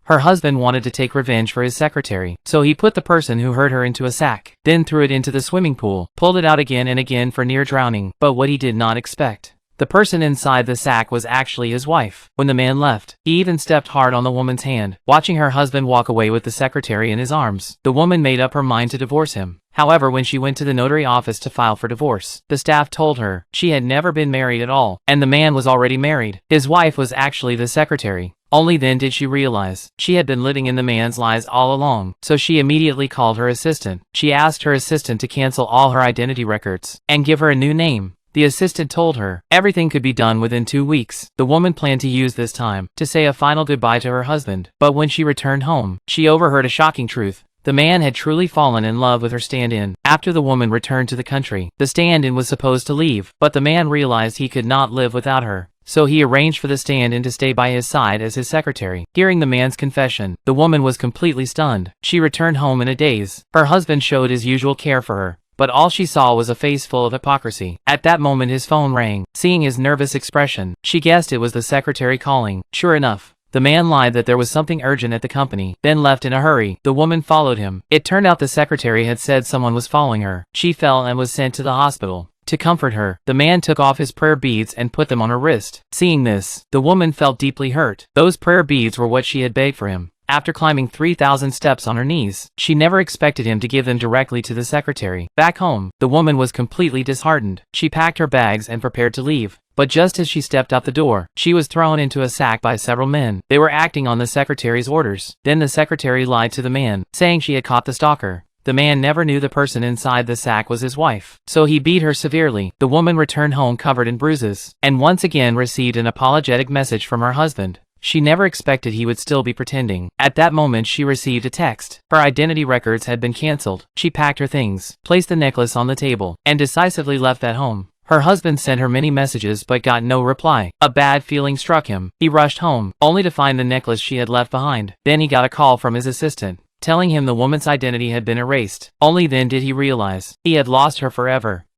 Her husband wanted to take revenge for his secretary, so he put the person who hurt her into a sack, then threw it into the swimming pool, pulled it out again and again for near drowning. But what he did not expect, the person inside the sack was actually his wife. When the man left, he even stepped hard on the woman's hand, watching her husband walk away with the secretary in his arms. The woman made up her mind to divorce him. However, when she went to the notary office to file for divorce, the staff told her she had never been married at all, and the man was already married. His wife was actually the secretary. Only then did she realize she had been living in the man's lies all along, so she immediately called her assistant. She asked her assistant to cancel all her identity records and give her a new name. The assistant told her everything could be done within 2 weeks. The woman planned to use this time to say a final goodbye to her husband, but when she returned home, she overheard a shocking truth. The man had truly fallen in love with her stand-in. After the woman returned to the country, the stand-in was supposed to leave, but the man realized he could not live without her. So he arranged for the stand-in to stay by his side as his secretary. Hearing the man's confession, the woman was completely stunned. She returned home in a daze. Her husband showed his usual care for her, but all she saw was a face full of hypocrisy. At that moment his phone rang. Seeing his nervous expression, she guessed it was the secretary calling. Sure enough, the man lied that there was something urgent at the company, then left in a hurry. The woman followed him. It turned out the secretary had said someone was following her. She fell and was sent to the hospital. To comfort her, the man took off his prayer beads and put them on her wrist. Seeing this, the woman felt deeply hurt. Those prayer beads were what she had begged for him. After climbing 3,000 steps on her knees, she never expected him to give them directly to the secretary. Back home, the woman was completely disheartened. She packed her bags and prepared to leave. But just as she stepped out the door, she was thrown into a sack by several men. They were acting on the secretary's orders. Then the secretary lied to the man, saying she had caught the stalker. The man never knew the person inside the sack was his wife, so he beat her severely. The woman returned home covered in bruises, and once again received an apologetic message from her husband. She never expected he would still be pretending. At that moment she received a text. Her identity records had been cancelled. She packed her things, placed the necklace on the table, and decisively left at home. Her husband sent her many messages but got no reply. A bad feeling struck him. He rushed home, only to find the necklace she had left behind. Then he got a call from his assistant, telling him the woman's identity had been erased. Only then did he realize he had lost her forever.